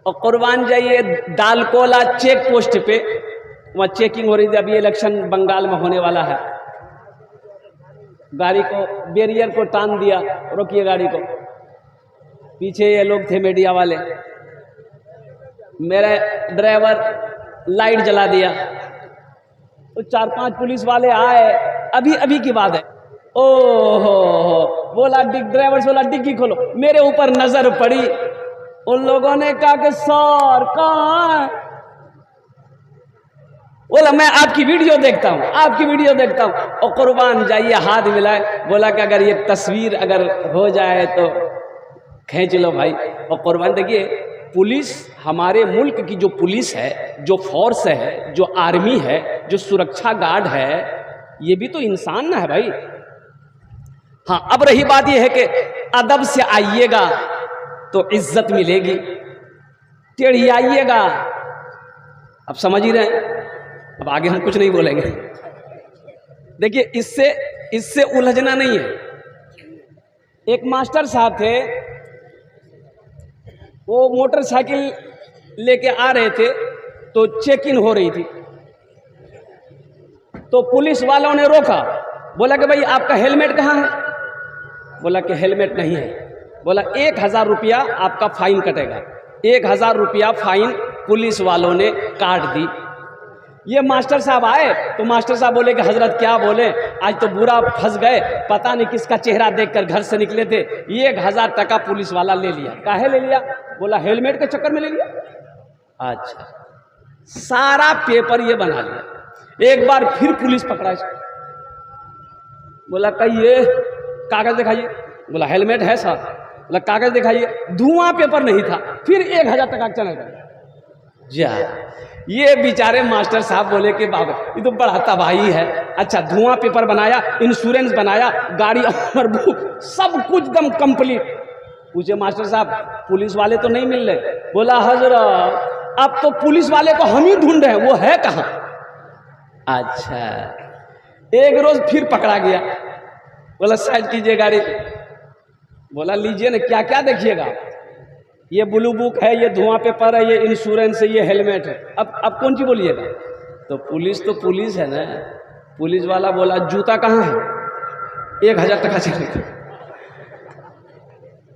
और कुर्बान जाइए दालकोला चेक पोस्ट पे, वहाँ चेकिंग हो रही थी, अभी इलेक्शन बंगाल में होने वाला है। गाड़ी को बैरियर को टान दिया, रोकिए गाड़ी को। पीछे ये लोग थे मीडिया वाले, मेरा ड्राइवर लाइट जला दिया, तो 4-5 पुलिस वाले आए, अभी की बात है। ओहो, बोला ड्राइवर से बोला डिग्गी खोलो, मेरे ऊपर नजर पड़ी। उन लोगों ने कहा कि सर कहाँ है? बोला मैं आपकी वीडियो देखता हूँ, आपकी वीडियो देखता हूँ। और कुर्बान जाइए हाथ मिलाए, बोला कि अगर ये तस्वीर अगर हो जाए तो खींच लो भाई। और कुर्बान देखिए, पुलिस हमारे मुल्क की जो पुलिस है, जो फोर्स है, जो आर्मी है, जो सुरक्षा गार्ड है, ये भी तो इंसान ना है भाई। हाँ, अब रही बात यह है कि अदब से आइएगा तो इज्जत मिलेगी, टेढ़ी आइएगा, अब समझ ही रहे हैं। अब आगे हम कुछ नहीं बोलेंगे। देखिए, इससे उलझना नहीं है। एक मास्टर साहब थे, वो मोटरसाइकिल लेके आ रहे थे, तो चेकिंग हो रही थी, तो पुलिस वालों ने रोका। बोला कि भाई आपका हेलमेट कहाँ है? बोला कि हेलमेट नहीं है। बोला 1000 रुपया आपका फाइन कटेगा। 1000 रुपया फाइन पुलिस वालों ने काट दी। ये मास्टर साहब आए तो मास्टर साहब बोले कि हजरत क्या बोले, आज तो बुरा फंस गए, पता नहीं किसका चेहरा देखकर घर से निकले थे, 1000 टका पुलिस वाला ले लिया। काहे ले लिया? बोला हेलमेट के चक्कर में ले लिया। अच्छा, सारा पेपर ये बना लिया। एक बार फिर पुलिस पकड़ा इसको, बोला कहिए कागज दिखाइए। बोला हेलमेट है सर। बोला कागज दिखाइए, धुआं पेपर नहीं था। फिर 1000 टका चला गया। जा, ये बेचारे मास्टर साहब बोले कि बाबा ये तो बड़ा तबाही है। अच्छा, धुआं पेपर बनाया, इंश्योरेंस बनाया, गाड़ी और बुक, सब कुछ दम कंप्लीट। पूछे मास्टर साहब पुलिस वाले तो नहीं मिल रहे? बोला हजरत अब तो पुलिस वाले को हम ही ढूंढ रहे हैं, वो है कहाँ? अच्छा, एक रोज फिर पकड़ा गया। बोला साइड कीजिए गाड़ी। बोला लीजिए ना, क्या क्या देखिएगा? ये ब्लू बुक है, ये धुआं पेपर है, ये इंश्योरेंस है, ये हेलमेट है। अब कौन सी बोलिएगा? तो पुलिस है ना। पुलिस वाला बोला जूता कहाँ है? 1000 टका चलेगा।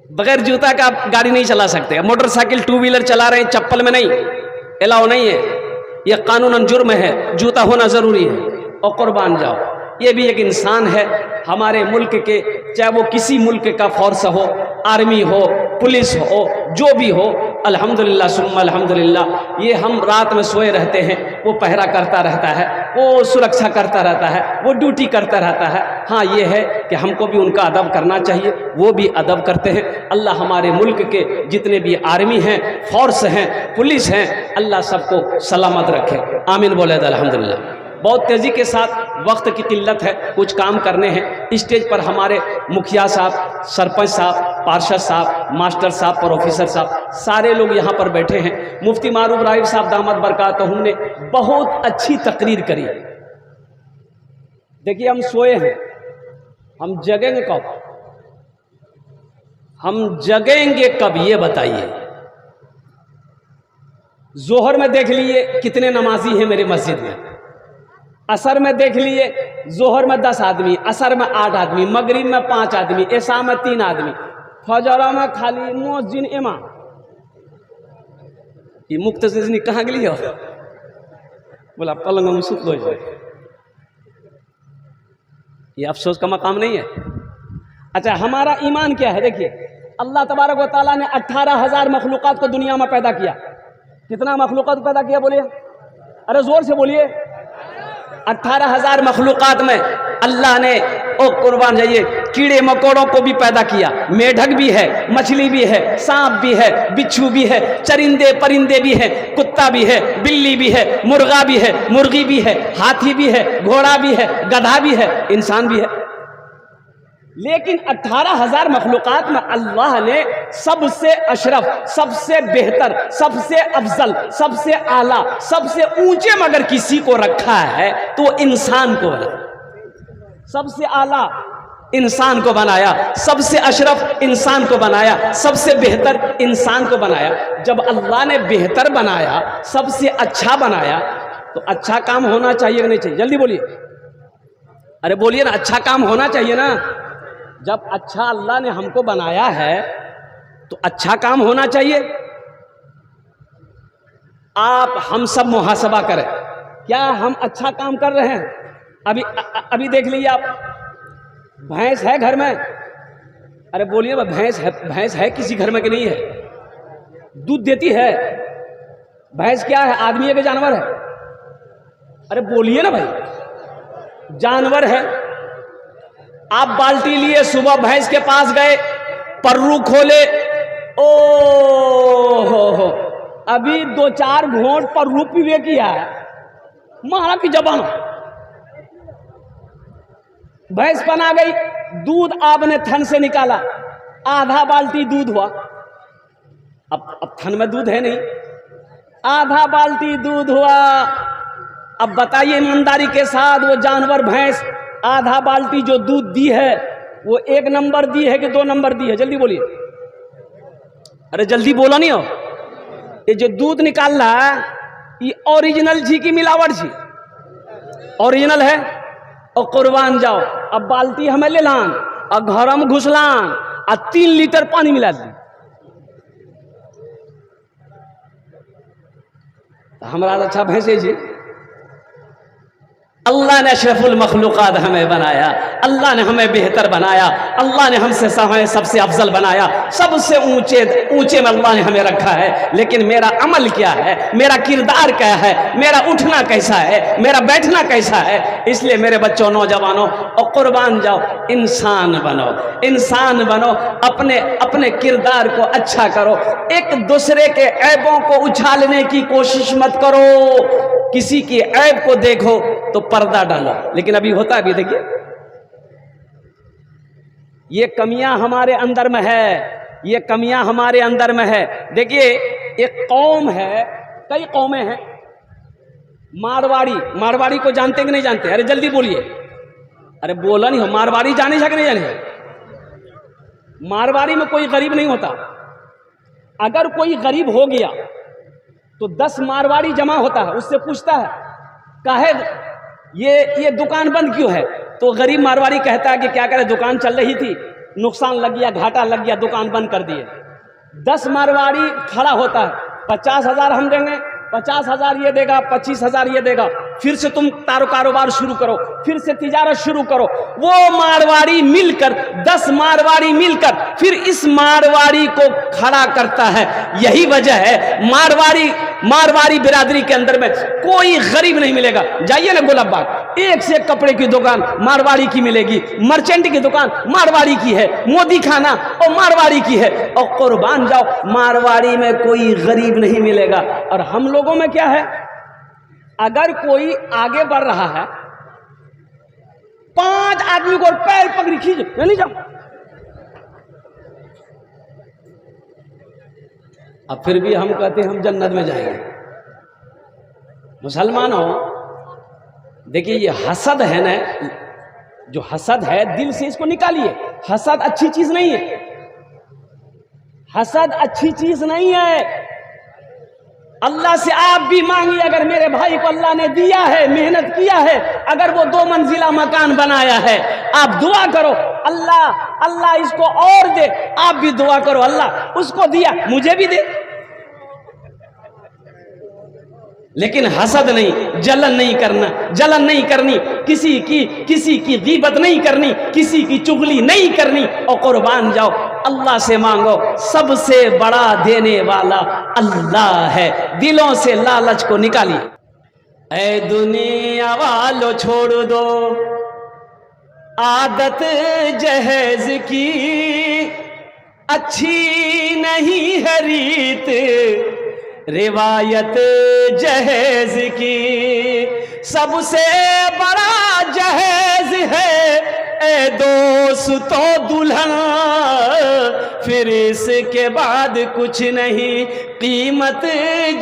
बगैर जूता का आप गाड़ी नहीं चला सकते। मोटरसाइकिल 2 व्हीलर चला रहे हैं, चप्पल में नहीं, अलाउ नहीं है, ये कानूनन जुर्म है, जूता होना जरूरी है। और कुर्बान जाओ, ये भी एक इंसान है हमारे मुल्क के, चाहे वो किसी मुल्क का फोर्स हो, आर्मी हो, पुलिस हो, जो भी हो। अल्हम्दुलिल्लाह सुम्मा अल्हम्दुलिल्लाह, ये हम रात में सोए रहते हैं, वो पहरा करता रहता है, वो सुरक्षा करता रहता है, वो ड्यूटी करता रहता है। हाँ, ये है कि हमको भी उनका अदब करना चाहिए, वो भी अदब करते हैं। अल्लाह हमारे मुल्क के जितने भी आर्मी हैं, फोर्स हैं, पुलिस हैं, अल्लाह सबको सलामत रखे। आमीन बोले अल्हम्दुलिल्लाह। बहुत तेज़ी के साथ, वक्त की किल्लत है, कुछ काम करने हैं। स्टेज पर हमारे मुखिया साहब, सरपंच साहब, पार्षद साहब, मास्टर साहब, प्रोफेसर साहब, सारे लोग यहाँ पर बैठे हैं। मुफ्ती मारूफ राइफ साहब दामद बरकातहू ने बहुत अच्छी तकरीर करी। देखिए, हम सोए हैं, हम जगेंगे कब? हम जगेंगे कब ये बताइए। जोहर में देख लिए कितने नमाजी हैं मेरे मस्जिद में, असर में देख लिए जोहर में 10 आदमी, असर में 8 आदमी, मगरिब में 5 आदमी, ऐशा में 3 आदमी, फजर में खाली मुअज्जिन इमाम। ये मुख्तसिर कहाँ के लिए? बोला पलंग में सुत लो। ये अफसोस का मकाम नहीं है। अच्छा, हमारा ईमान क्या है? देखिए, अल्लाह तबारक व तआला ने 18,000 मखलूक़ात को दुनिया में पैदा किया। कितना मखलूक़ात पैदा किया बोलिए? अरे जोर से बोलिए। 18,000 मखलूक़ात में अल्लाह ने, ओ कुर्बान जाइए, कीड़े मकोड़ों को भी पैदा किया। मेढक भी है, मछली भी है, सांप भी है, बिच्छू भी है, चरिंदे परिंदे भी है, कुत्ता भी है, बिल्ली भी है, मुर्गा भी है, मुर्गी भी है, हाथी भी है, घोड़ा भी है, गधा भी है, इंसान भी है। लेकिन 18,000 मखलूक़ात में अल्लाह ने सबसे अशरफ, सबसे बेहतर, सबसे अफजल, सबसे आला, सबसे ऊंचे में अगर किसी को रखा है तो इंसान को रखा। सबसे आला इंसान को बनाया, सबसे अशरफ इंसान को बनाया, सबसे बेहतर इंसान को बनाया। जब अल्लाह ने बेहतर बनाया, सबसे अच्छा बनाया, तो अच्छा काम होना चाहिए कि नहीं चाहिए? जल्दी बोलिए, अरे बोलिए ना, अच्छा काम होना चाहिए ना। जब अच्छा अल्लाह ने हमको बनाया है तो अच्छा काम होना चाहिए। आप हम सब मुहासबा करें, क्या हम अच्छा काम कर रहे हैं? अभी देख लीजिए आप, भैंस है घर में, अरे बोलिए ना, भैंस है किसी घर में कि नहीं है? दूध देती है। भैंस क्या है, आदमी है कि जानवर है? अरे बोलिए ना भाई, जानवर है। आप बाल्टी लिए, सुबह भैंस के पास गए, पर्रू खोले, ओ हो, अभी 2-4 घोंट पर्रू पीवे किया है, मारा की जबान, भैंस बना गई। दूध आपने थन से निकाला, आधा बाल्टी दूध हुआ। अब थन में दूध है नहीं, आधा बाल्टी दूध हुआ। अब बताइए ईमानदारी के साथ, वो जानवर भैंस आधा बाल्टी जो दूध दी है, वो 1 नंबर दी है कि 2 नंबर दी है? जल्दी बोलिए, अरे जल्दी बोला नहीं हो। ये जो दूध निकाल रहा है, ये ओरिजिनल जी की मिलावट जी? ओरिजिनल है। और कुर्बान जाओ, अब बाल्टी हमें ले लान और घर में घुसलान और 3 लीटर पानी मिला दी, हमारा अच्छा भैंसे जी। अल्लाह ने अशरफुल मखलूकात हमें बनाया, अल्लाह ने हमें बेहतर बनाया, अल्लाह ने हमसे सबसे अफजल बनाया, सबसे ऊंचे में अल्लाह ने हमें रखा है। लेकिन मेरा अमल क्या है, मेरा किरदार क्या है, मेरा उठना कैसा है, मेरा बैठना कैसा है? इसलिए मेरे बच्चों, नौजवानों, और कुर्बान जाओ, इंसान बनो, इंसान बनो, अपने किरदार को अच्छा करो। एक दूसरे के ऐबों को उछालने की कोशिश मत करो। किसी की ऐब को देखो तो पर्दा डालो। लेकिन अभी होता है, अभी देखिए, ये कमियां हमारे अंदर में है, ये कमियां हमारे अंदर में है। देखिए, एक कौम है, कई कौमें हैं, मारवाड़ी को जानते कि नहीं जानते? अरे जल्दी बोलिए, अरे बोला नहीं हो, मारवाड़ी जाने कि नहीं जाने? मारवाड़ी में कोई गरीब नहीं होता। अगर कोई गरीब हो गया तो 10 मारवाड़ी जमा होता है, उससे पूछता है, काहे ये दुकान बंद क्यों है? तो गरीब मारवाड़ी कहता है कि क्या करे, दुकान चल रही थी, नुकसान लग गया, घाटा लग गया, दुकान बंद कर दिए। 10 मारवाड़ी खड़ा होता है, 50,000 हम देंगे, 50,000 ये देगा, 25,000 ये देगा, फिर से तुम कारोबार शुरू करो, फिर से तिजारत शुरू करो। वो मारवाड़ी मिलकर, 10 मारवाड़ी मिलकर फिर इस मारवाड़ी को खड़ा करता है। यही वजह है मारवाड़ी बिरादरी के अंदर में कोई गरीब नहीं मिलेगा। जाइए ना गुलाब बाग, एक से एक कपड़े की दुकान मारवाड़ी की मिलेगी, मर्चेंट की दुकान मारवाड़ी की है, मोदी खाना और मारवाड़ी की है। और कुर्बान जाओ, मारवाड़ी में कोई गरीब नहीं मिलेगा। और हम लोगों में क्या है, अगर कोई आगे बढ़ रहा है, 5 आदमी को पैर पकड़ी खींच, नहीं जाओ, अब फिर भी हम कहते हैं हम जन्नत में जाएंगे। मुसलमानों, देखिए, ये हसद है ना, जो हसद है, दिल से इसको निकालिए। हसद अच्छी चीज नहीं है, हसद अच्छी चीज नहीं है। अल्लाह से आप भी मांगिए, अगर मेरे भाई को अल्लाह ने दिया है, मेहनत किया है, अगर वो 2 मंजिला मकान बनाया है, आप दुआ करो, अल्लाह इसको और दे। आप भी दुआ करो, अल्लाह उसको दिया, मुझे भी दे। लेकिन हसद नहीं, जलन नहीं करनी, किसी की गीबत नहीं करनी, किसी की चुगली नहीं करनी। और कुर्बान जाओ, अल्लाह से मांगो, सबसे बड़ा देने वाला अल्लाह है। दिलों से लालच को निकालिए। ऐ दुनिया वालों, छोड़ दो आदत जहेज की, अच्छी नहीं है रीत रिवायत जहेज की। सबसे बड़ा जहेज है है दोस्तों दुल्हन, फिर इसके बाद कुछ नहीं कीमत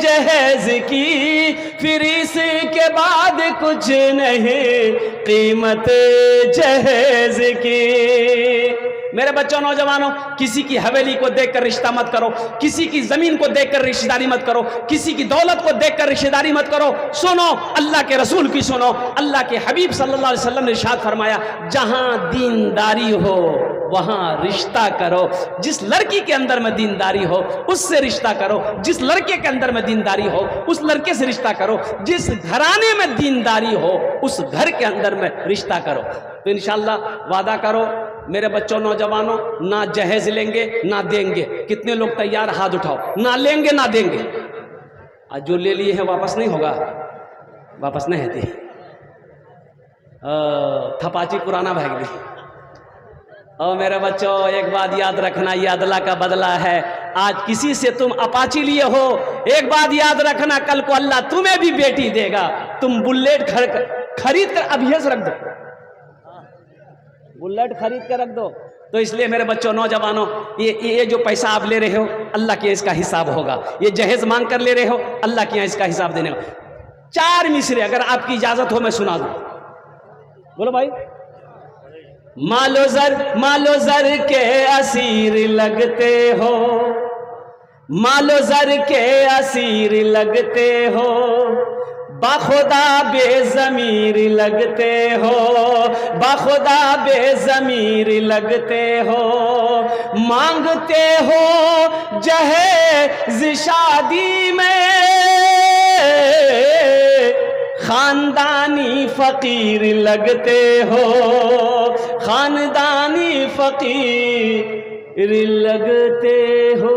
जहेज की, फिर इसके बाद कुछ नहीं कीमत जहेज की। मेरे बच्चों नौजवानों, किसी की हवेली को देखकर रिश्ता मत करो, किसी की जमीन को देखकर रिश्तेदारी मत करो, किसी की दौलत को देखकर रिश्तेदारी मत करो। सुनो अल्लाह के रसूल की सुनो। अल्लाह के हबीब सल्लल्लाहु अलैहि वसल्लम ने इरशाद फरमाया, जहां दीनदारी हो वहां रिश्ता करो। जिस लड़की के अंदर में दीनदारी हो उससे रिश्ता करो, जिस लड़के के अंदर में दीनदारी हो उस लड़के से रिश्ता करो, जिस घराने में दीनदारी हो उस घर के अंदर में रिश्ता करो। तो इंशाअल्लाह वादा करो मेरे बच्चों नौजवानों, ना जहेज लेंगे ना देंगे। कितने लोग तैयार, हाथ उठाओ। ना लेंगे ना देंगे। आज जो ले लिए हैं वापस नहीं होगा, वापस नहीं होती। थपाची पुराना भाग दी। और मेरे बच्चों एक बात याद रखना, ये अदला का बदला है। आज किसी से तुम अपाची लिए हो, एक बात याद रखना, कल को अल्लाह तुम्हें भी बेटी देगा। तुम बुलेट खरीद कर अभी से रख दो, बुलेट खरीद कर रख दो। तो इसलिए मेरे बच्चों नौजवानों, ये जो पैसा आप ले रहे हो अल्लाह के इसका हिसाब होगा। ये जहेज मांग कर ले रहे हो, अल्लाह के यहाँ इसका हिसाब देने का। 4 मिसरे अगर आपकी इजाजत हो मैं सुना दूं। बोलो भाई। मालो जर के असीर लगते हो, मालो जर के असीर लगते हो, बाखुदा बेज़मीर लगते हो, बाखुदा बेज़मीर लगते हो। मांगते हो जहेज शादी में, खानदानी फकीर लगते हो, खानदानी फकीर लगते हो।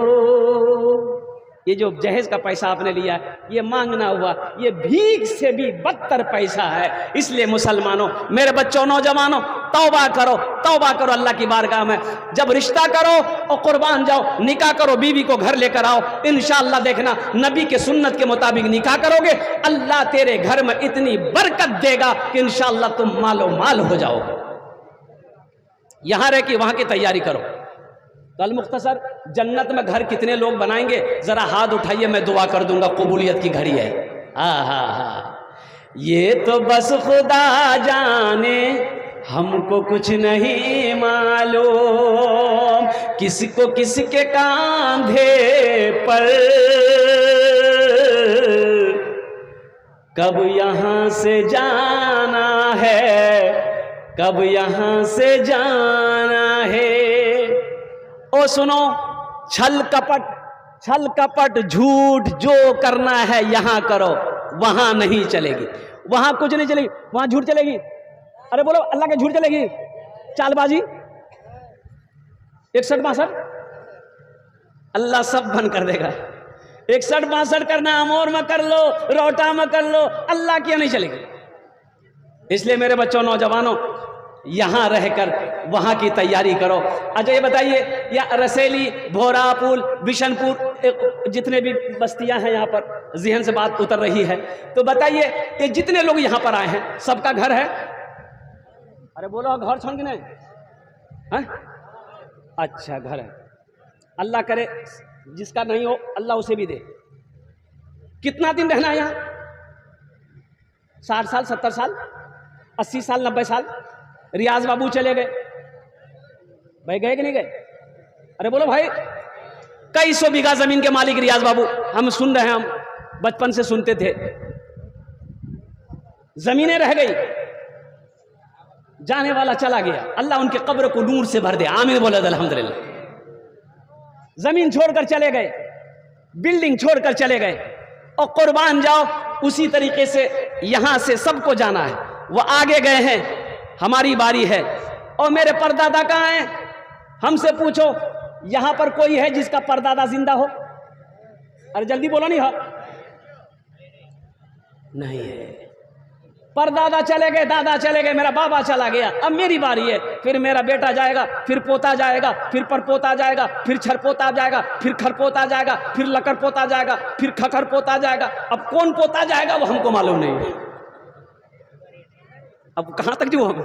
ये जो जहेज का पैसा आपने लिया है, ये मांगना हुआ, ये भीख से भी बदतर पैसा है। इसलिए मुसलमानों, मेरे बच्चों नौजवानों, तौबा करो, तौबा करो अल्लाह की बारगाह में। जब रिश्ता करो और कुर्बान जाओ, निकाह करो, बीवी को घर लेकर आओ। इंशाअल्लाह देखना, नबी के सुन्नत के मुताबिक निकाह करोगे, अल्लाह तेरे घर में इतनी बरकत देगा कि इंशाअल्लाह तुम मालो माल हो जाओगे। यहां रह के वहां की तैयारी करो। कल मुख्तसर जन्नत में घर कितने लोग बनाएंगे, जरा हाथ उठाइए, मैं दुआ कर दूंगा। कबूलियत की घड़ी है। ये तो बस खुदा जाने, हमको कुछ नहीं मालूम, किसको किसके कांधे पर कब यहाँ से जाना है, कब यहाँ से जाना है। ओ सुनो, छल कपट झूठ जो करना है यहां करो, वहां नहीं चलेगी, वहां कुछ नहीं चलेगी, वहां झूठ चलेगी। अरे बोलो अल्लाह के झूठ चलेगी, चालबाजी, 61-62 अल्लाह सब बंद कर देगा। 61-62 करना अमोर में कर लो, रोटा में कर लो, अल्लाह की नहीं चलेगी। इसलिए मेरे बच्चों नौजवानों, यहां रहकर वहां की तैयारी करो। अच्छा ये बताइए, या रसेली, भोरापुल, बिशनपुर, जितने भी बस्तियां हैं यहाँ पर, जहन से बात उतर रही है, तो बताइए ये जितने लोग यहाँ पर आए हैं सबका घर है? अरे बोलो घर छोड़ के नहीं है? अच्छा घर है। अल्लाह करे जिसका नहीं हो अल्लाह उसे भी दे। कितना दिन रहना है यहाँ? 60 साल, 70 साल, 80 साल, 90 साल? रियाज बाबू चले गए, भाई गए कि नहीं गए? अरे बोलो भाई, कई 100 बीघा जमीन के मालिक रियाज बाबू, हम सुन रहे हैं, हम बचपन से सुनते थे। जमीनें रह गई, जाने वाला चला गया, अल्लाह उनके कब्र को नूर से भर दे, आमीन बोले अल्हम्दुलिल्लाह। जमीन छोड़कर चले गए, बिल्डिंग छोड़कर चले गए, और कुर्बान जाओ उसी तरीके से यहां से सबको जाना है। वो आगे गए हैं, हमारी बारी है। और मेरे परदादा कहाँ हैं? हमसे पूछो, यहां पर कोई है जिसका परदादा जिंदा हो? अरे जल्दी बोलो, नहीं हो? नहीं है। परदादा चले गए, दादा चले गए, मेरा बाबा चला गया, अब मेरी बारी है। फिर मेरा बेटा जाएगा, फिर पोता जाएगा, फिर परपोता जाएगा, फिर छरपोता जाएगा, फिर खरपोता जाएगा, फिर लकर पोता जाएगा, फिर खकर पोता जाएगा। अब कौन पोता जाएगा वो हमको मालूम नहीं है। अब कहां तक जो हम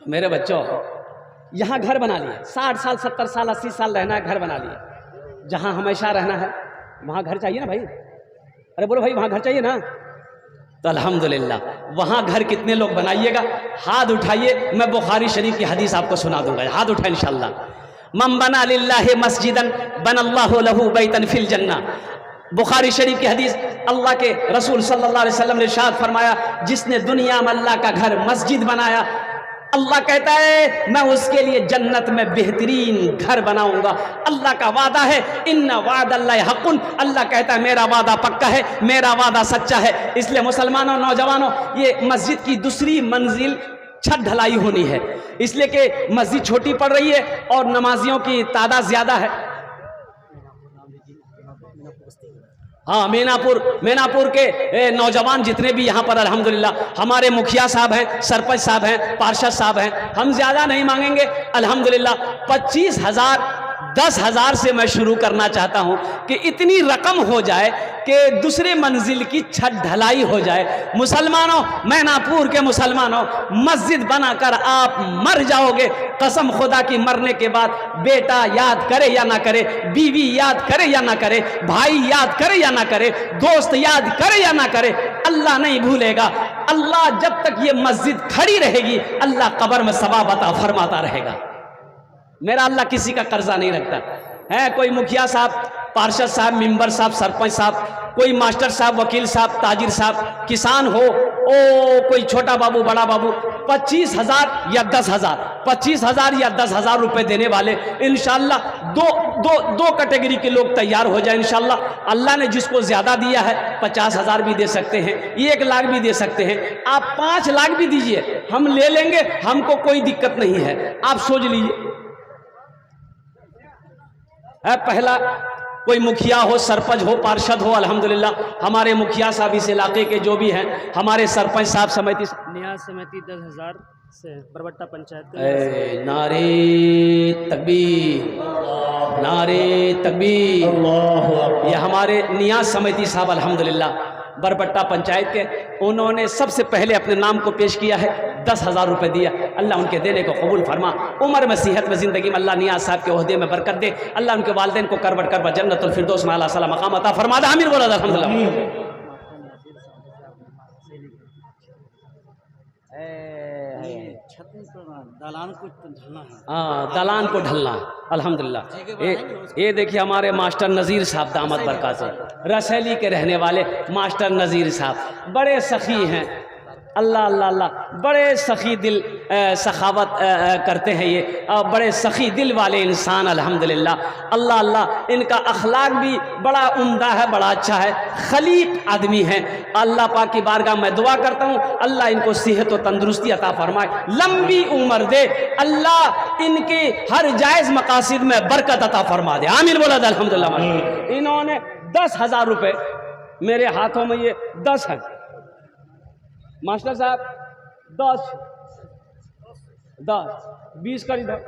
मेरे बच्चों, यहाँ घर बना लिए, 60 साल 70 साल 80 साल रहना है, घर बना लिए। जहाँ हमेशा रहना है वहाँ घर चाहिए ना भाई। अरे बोलो भाई, वहाँ घर चाहिए ना। तो अल्हम्दुलिल्लाह, वहाँ घर कितने लोग बनाइएगा? हाथ उठाइए, मैं बुखारी शरीफ की हदीस आपको सुना दूंगा। हाथ उठाए इंशाअल्लाह। मन बना लिल्लाहि मस्जिदन बनल्लाहु लहू बैतन फिल जन्ना। बुखारी शरीफ की हदीस, अल्लाह के रसूल सल्लल्लाहु अलैहि वसल्लम ने इरशाद फरमाया, जिसने दुनिया में अल्लाह का घर मस्जिद बनाया, अल्लाह कहता है मैं उसके लिए जन्नत में बेहतरीन घर बनाऊंगा। अल्लाह का वादा है, इन्ना वादल्लाहि हक़्क़ुन। अल्लाह कहता है मेरा वादा पक्का है, मेरा वादा सच्चा है। इसलिए मुसलमानों, नौजवानों, ये मस्जिद की दूसरी मंजिल छत ढलाई होनी है, इसलिए कि मस्जिद छोटी पड़ रही है और नमाजियों की तादाद ज्यादा है। हाँ, मीनापुर के नौजवान जितने भी यहाँ पर अल्हम्दुलिल्लाह, हमारे मुखिया साहब हैं, सरपंच साहब हैं, पार्षद साहब हैं, हम ज़्यादा नहीं मांगेंगे अल्हम्दुलिल्लाह। 25,000 10,000 से मैं शुरू करना चाहता हूँ कि इतनी रकम हो जाए कि दूसरे मंजिल की छत ढलाई हो जाए। मुसलमानों, मैनापुर के मुसलमानों, मस्जिद बनाकर आप मर जाओगे। कसम खुदा की, मरने के बाद बेटा याद करे या ना करे, बीवी याद करे या ना करे, भाई याद करे या ना करे, दोस्त याद करे या ना करे, अल्लाह नहीं भूलेगा। अल्लाह जब तक ये मस्जिद खड़ी रहेगी, अल्लाह कब्र में सवाब अता फरमाता रहेगा। मेरा अल्लाह किसी का कर्जा नहीं रखता है। कोई मुखिया साहब, पार्षद साहब, मेंबर साहब, सरपंच साहब, कोई मास्टर साहब, वकील साहब, ताजिर साहब, किसान हो, कोई छोटा बाबू, बड़ा बाबू, 25,000 या 10,000, 25,000 या 10,000 रुपए देने वाले इंशाअल्लाह दो कैटेगरी के लोग तैयार हो जाए इंशाअल्लाह। अल्लाह ने जिसको ज्यादा दिया है 50,000 भी दे सकते हैं, 1 लाख भी दे सकते हैं, आप 5 लाख भी दीजिए, हम ले लेंगे, हमको कोई दिक्कत नहीं है। आप सोच लीजिए, पहला कोई मुखिया हो, सरपंच हो, पार्षद हो, अल्हम्दुलिल्लाह हमारे मुखिया साहब इस इलाके के जो भी हैं, हमारे सरपंच साहब, समिति न्याज समिति 10,000 से बरबट्टा पंचायत। नारे तकबीर, नारे तकबीर। ये हमारे नियाज समिति साहब अल्हम्दुलिल्लाह बरबट्टा पंचायत के, उन्होंने सबसे पहले अपने नाम को पेश किया है, 10,000 रुपये दिया। अल्लाह उनके देने को कबूल फरमा, उम्र में, सेहत में, ज़िंदगी में अल्लाह नियाज साहब के ओहदे में बरकत दे। अल्लाह उनके वालिदैन को करबट कर जन्नतुल फिरदौस में आला सला मकाम अता फरमा दे। आमीन बोला अल्हम्दुलिल्लाह। दालान को ढलना है। हाँ, दालान को ढलना अल्हम्दुलिल्लाह। ये देखिए हमारे मास्टर नज़ीर साहब दामद बरकात रसैली के रहने वाले मास्टर नज़ीर साहब बड़े सखी हैं। अल्लाह अल्लाह अल्लाह, बड़े सखी दिल सखावत करते हैं ये, बड़े सखी दिल वाले इंसान अल्हम्दुलिल्लाह। अल्लाह अल्लाह, इनका अखलाक भी बड़ा उम्दा है, बड़ा अच्छा है, खलीक आदमी है। अल्लाह पाक की बारगाह में दुआ करता हूँ, अल्लाह इनको सेहत और तंदुरुस्ती अता फरमाए, लंबी उम्र दे, अल्लाह इनके हर जायज़ मकासिद में बरकत अता फरमा दे। आमीन बोला अल्हम्दुलिल्लाह। इन्होंने 10,000 रुपये, मेरे हाथों में ये 10 है मास्टर साहब, 10 20 कर इधर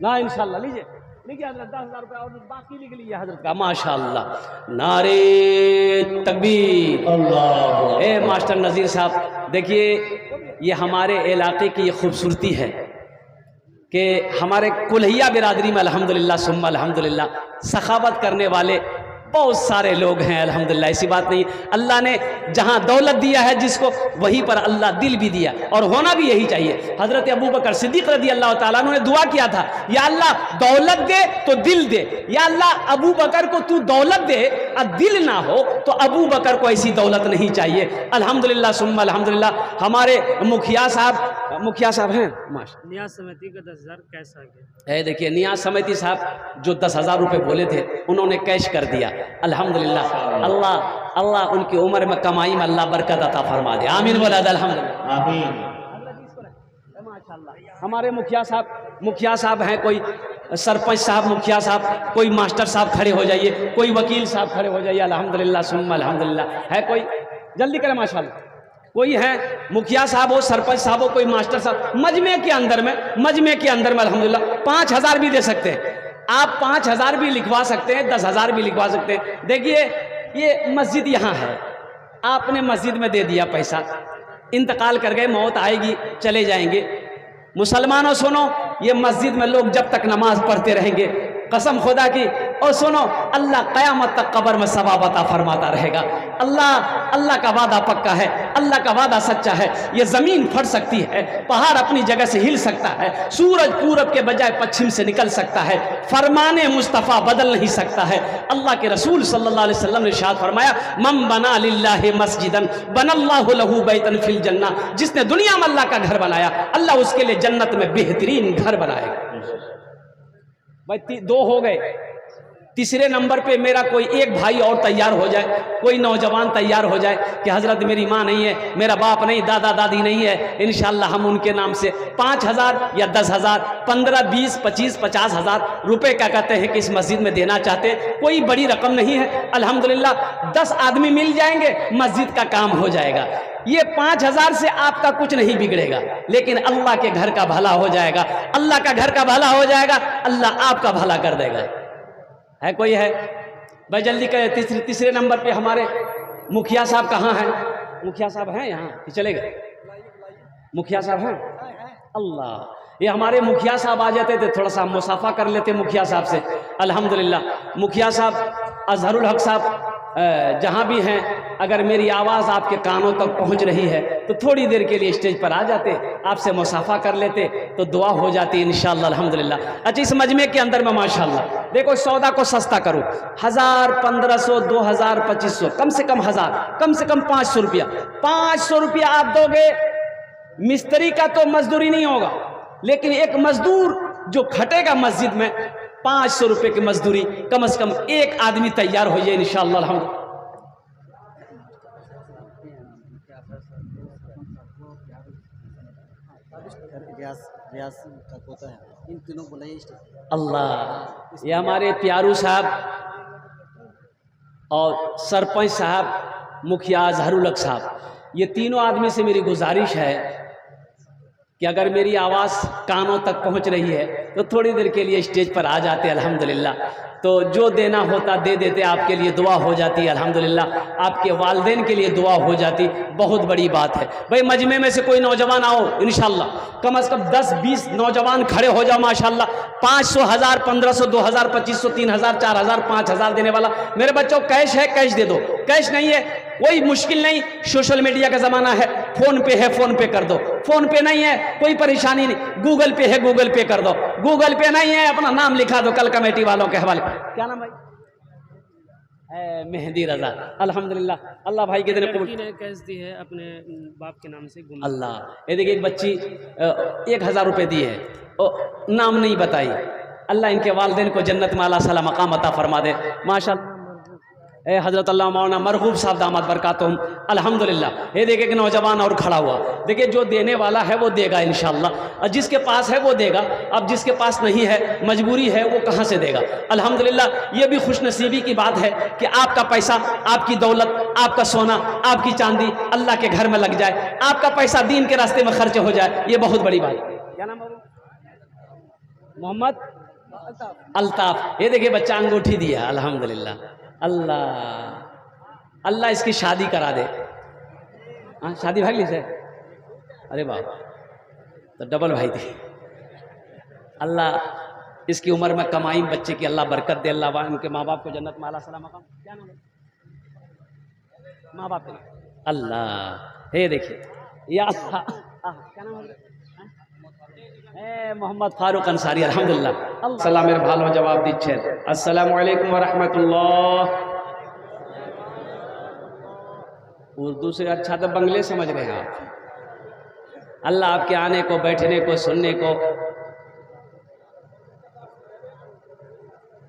ना, इंशाल्लाह लीजिए, लिखिए हजरत 10,000 रुपये और बाकी लिख लीजिए हजरत का। माशाल्लाह, नारे तकबीर, अल्लाह। ए मास्टर नज़ीर साहब, देखिए ये हमारे इलाके की ये खूबसूरती है कि हमारे कुल्हिया बिरादरी में अल्हम्दुलिल्लाह सुम्मा अल्हम्दुलिल्लाह सखावत करने वाले बहुत सारे लोग हैं अल्हम्दुलिल्लाह। ऐसी बात नहीं, अल्लाह ने जहां दौलत दिया है जिसको, वहीं पर अल्लाह दिल भी दिया, और होना भी यही चाहिए। हजरत अबू बकर सिद्दीक रज़ी अल्लाह ताला अन्हु ने दुआ किया था, या अल्लाह दौलत दे तो दिल दे, या अल्लाह अबू बकर को तू दौलत दे और दिल ना हो तो अबू बकर को ऐसी दौलत नहीं चाहिए। अल्हम्दुलिल्लाह सुम्मा अल्हम्दुलिल्लाह। हमारे मुखिया साहब हैं नियाज समिति का 10,000 कैश आ गया। देखिए नियाज समिति साहब जो 10,000 रुपये बोले थे, उन्होंने कैश कर दिया अल्हम्दुलिल्लाह। अल्लाह अल्लाह उनकी उम्र में, कमाई में अल्लाह बरकत अता फरमा दे। आमीन बोला अल्हम्दुलिल्लाह। हमारे मुखिया साहब हैं, कोई सरपंच साहब, मुखिया साहब, कोई मास्टर साहब खड़े हो जाइए, कोई वकील साहब खड़े हो जाइए। अल्हम्दुलिल्लाह सुम्मा अल्हम्दुलिल्लाह। है कोई, जल्दी करें माशाल्लाह। कोई है मुखिया साहब हो, सरपंच साहब हो, कोई मास्टर साहब, मजमे के अंदर में अल्हम्दुलिल्लाह 5,000 भी दे सकते हैं आप, 5,000 भी लिखवा सकते हैं, 10,000 भी लिखवा सकते हैं। देखिए ये मस्जिद यहाँ है, आपने मस्जिद में दे दिया पैसा, इंतकाल कर गए, मौत आएगी, चले जाएंगे। मुसलमानों सुनो, ये मस्जिद में लोग जब तक नमाज पढ़ते रहेंगे, कसम खुदा की, और सुनो, अल्लाह क़यामत तक कब्र में सवाब अता फरमाता रहेगा। अल्लाह का वादा पक्का है, अल्लाह का वादा सच्चा है। ये ज़मीन फट सकती है, पहाड़ अपनी जगह से हिल सकता है, सूरज पूरब के बजाय पश्चिम से निकल सकता है, फरमाने मुस्तफ़ा बदल नहीं सकता है। अल्लाह के रसूल सल्लल्लाहु अलैहि वसल्लम ने इरशाद फरमाया, मम बना लिल्लाहि मस्जिदन बनल्लाहु लहू बैतन फिल जन्ना, जिसने दुनिया में अल्लाह का घर बनाया, अल्लाह उसके लिए जन्नत में बेहतरीन घर बनाएगा। भाई दो हो गए, तीसरे नंबर पे मेरा कोई एक भाई और तैयार हो जाए, कोई नौजवान तैयार हो जाए कि हजरत मेरी माँ नहीं है, मेरा बाप नहीं, दादा दादी नहीं है, इंशाल्लाह हम उनके नाम से 5,000 या 10,000, 15, 20, 25, 50,000 रुपए क्या कहते हैं कि इस मस्जिद में देना चाहते हैं। कोई बड़ी रकम नहीं है, अल्हम्दुलिल्लाह 10 आदमी मिल जाएंगे, मस्जिद का काम हो जाएगा। ये 5,000 से आपका कुछ नहीं बिगड़ेगा, लेकिन अल्लाह के घर का भला हो जाएगा, अल्लाह का घर का भला हो जाएगा, अल्लाह आपका भला कर देगा। है कोई है भाई? जल्दी कहे। तीसरे नंबर पे हमारे मुखिया साहब कहाँ हैं? मुखिया साहब हैं यहाँ कि चले गए? मुखिया साहब हैं? अल्लाह, ये हमारे मुखिया साहब आ जाते थे, थोड़ा सा मुसाफा कर लेते मुखिया साहब से। अल्हम्दुलिल्लाह मुखिया साहब अजहरुल हक साहब जहाँ भी हैं, अगर मेरी आवाज़ आपके कानों तक पहुँच रही है तो थोड़ी देर के लिए स्टेज पर आ जाते, आपसे मुसाफा कर लेते तो दुआ हो जाती इंशाअल्लाह अल्हम्दुलिल्लाह। अच्छा, इस मजमे के अंदर में माशाअल्लाह देखो, सौदा को सस्ता करो, 1000, 1500, 2000, 2500, कम से कम 1000, कम से कम 500 रुपया। 500 रुपया आप दोगे, मिस्त्री का तो मजदूरी नहीं होगा, लेकिन एक मजदूर जो खटेगा मस्जिद में, 500 रुपये की मजदूरी, कम से कम एक आदमी तैयार हो जाए इंशाअल्लाह अल्हम्दुलिल्लाह। इन तीनों को अल्लाह, ये हमारे प्यारू साहब और सरपंच साहब, मुखिया अजहरुल हक साहब, ये तीनों आदमी से मेरी गुजारिश है कि अगर मेरी आवाज़ कानों तक पहुंच रही है तो थोड़ी देर के लिए स्टेज पर आ जाते अल्हम्दुलिल्लाह, तो जो देना होता दे देते, आपके लिए दुआ हो जाती अल्हम्दुलिल्लाह, आपके वालिदैन के लिए दुआ हो जाती, बहुत बड़ी बात है। भाई मजमे में से कोई नौजवान आओ इंशाअल्लाह, कम से कम 10-20 नौजवान खड़े हो जाओ माशाअल्लाह। 500, 1000, 1500, 2000, 2500, 3000, 4000, 5000 देने वाला। मेरे बच्चों कैश है, कैश दे दो, कैश नहीं है कोई मुश्किल नहीं, सोशल मीडिया का ज़माना है, फ़ोन पे है, फ़ोन पे कर दो, फ़ोन पे नहीं है कोई परेशानी नहीं, गूगल पे है, गूगल पे कर दो, गूगल पे नहीं है अपना नाम लिखा दो कल कमेटी वालों के हवाले। क्या नाम भाई? मेहंदी रजा। अल्हम्दुलिल्लाह, अल्लाह भाई के दिन लड़की ने कैश दी है अपने बाप के नाम से। अल्लाह, ये देखिए एक बच्ची 1000 रुपये दी है, नाम नहीं बताई, अल्लाह इनके वालिदैन को जन्नत में आला साला मकाम अता फरमा दे माशाअल्लाह। हज़रत अल्लाह मौलाना मरगूब साहब दामद बरकातुहुम अल्हम्दुलिल्लाह। ये देखिए कि नौजवान और खड़ा हुआ, देखिए जो देने वाला है वो देगा इंशाअल्लाह, और जिसके पास है वो देगा। अब जिसके पास नहीं है, मजबूरी है, वो कहाँ से देगा? अल्हम्दुलिल्लाह, ये भी खुशनसीबी की बात है कि आपका पैसा, आपकी दौलत, आपका सोना, आपकी चांदी अल्लाह के घर में लग जाए, आपका पैसा दीन के रास्ते में खर्च हो जाए, ये बहुत बड़ी बात है। क्या नाम है? मोहम्मद अल्ताफ। ये देखिए बच्चा अंगूठी दिया अल्हम्दुलिल्लाह। अल्लाह अल्लाह इसकी शादी करा दे। हाँ, शादी भाग ली से? अरे वाह, तो डबल भाई थी। अल्लाह इसकी उम्र में कमाई, बच्चे की अल्लाह बरकत दे, अल्लाह उनके माँ बाप को जन्नत में आला सलाम मकाम। क्या नाम है माँ बाप के नाम? अल्लाह, हे देखिए या क्या नाम है? मोहम्मद फारूक अंसारी अल्हम्दुलिल्लाह। सलाम मेरे भालो जवाब दीजिए। अस्सलामु अलैकुम व रहमतुल्लाह। उर्दू से अच्छा तो बंगले समझ रहे हैं आप। अल्लाह आपके आने को, बैठने को, सुनने को,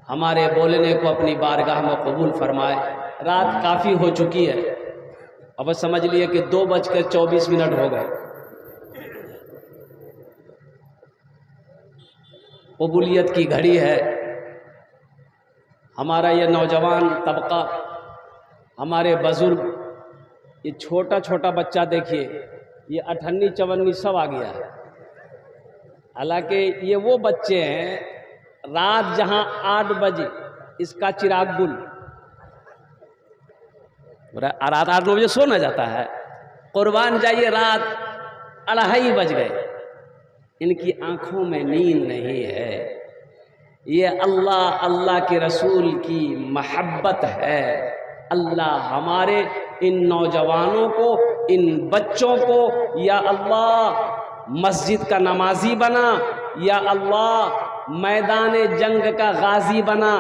हमारे बोलने को अपनी बारगाह में कबूल फरमाए। रात काफ़ी हो चुकी है, अब समझ लिए कि 2:24 हो गए। कबूलियत की घड़ी है। हमारा ये नौजवान तबका, हमारे बुजुर्ग, ये छोटा छोटा बच्चा देखिए, ये 58, 54 सब आ गया है। हालांकि ये वो बच्चे हैं, रात जहां 8 बजे इसका चिराग गुल, रात 8-9 बजे सो न जाता है, कुर्बान जाइए, रात 2:30 बज गए, इनकी आंखों में नींद नहीं है। ये अल्लाह अल्लाह के रसूल की महब्बत है। अल्लाह हमारे इन नौजवानों को, इन बच्चों को या अल्लाह मस्जिद का नमाजी बना, या अल्लाह मैदान जंग का गाजी बना,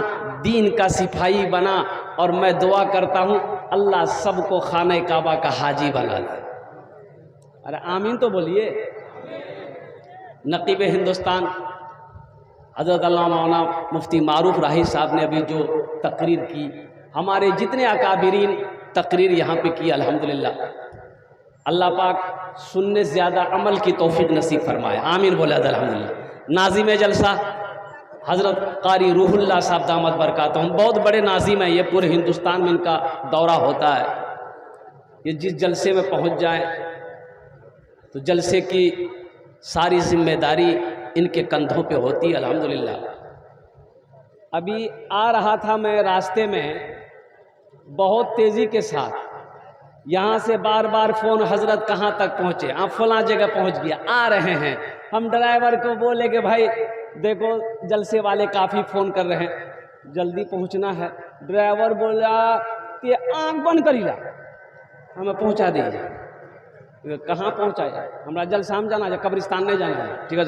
दीन का सिपाही बना। और मैं दुआ करता हूँ अल्लाह सबको खाने काबा का हाजी बना दे। अरे आमीन तो बोलिए। नकीब हिंदुस्तान हज़रत अल्लामा मौलाना मुफ्ती मारूफ राही साहब ने अभी जो तकरीर की, हमारे जितने अकाबिरीन तकरीर यहाँ पे की, अल्हम्दुलिल्लाह, अल्लाह पाक सुनने से ज़्यादा अमल की तौफीक नसीब फरमाए। आमीन बोले अल्हम्दुलिल्लाह। नाज़िम जलसा हज़रत कारी रूहुल्लाह साहब दामद बरकातहुम, बहुत बड़े नाज़िम हैं, ये पूरे हिंदुस्तान में इनका दौरा होता है। ये जिस जलसे में पहुँच जाए तो जलसे की सारी जिम्मेदारी इनके कंधों पे होती है, अल्हम्दुलिल्लाह। अभी आ रहा था मैं रास्ते में, बहुत तेज़ी के साथ यहाँ से बार बार फ़ोन, हज़रत कहाँ तक पहुँचे? आप फलां जगह पहुँच गया, आ रहे हैं। हम ड्राइवर को बोले कि भाई देखो जलसे वाले काफ़ी फ़ोन कर रहे हैं, जल्दी पहुँचना है। ड्राइवर बोला कि आँख बंद करिए, हमें पहुँचा दीजिए। कहाँ पहुँचाए? हमारा जलसा में जाना है, कब्रिस्तान नहीं जाना है। ठीक है।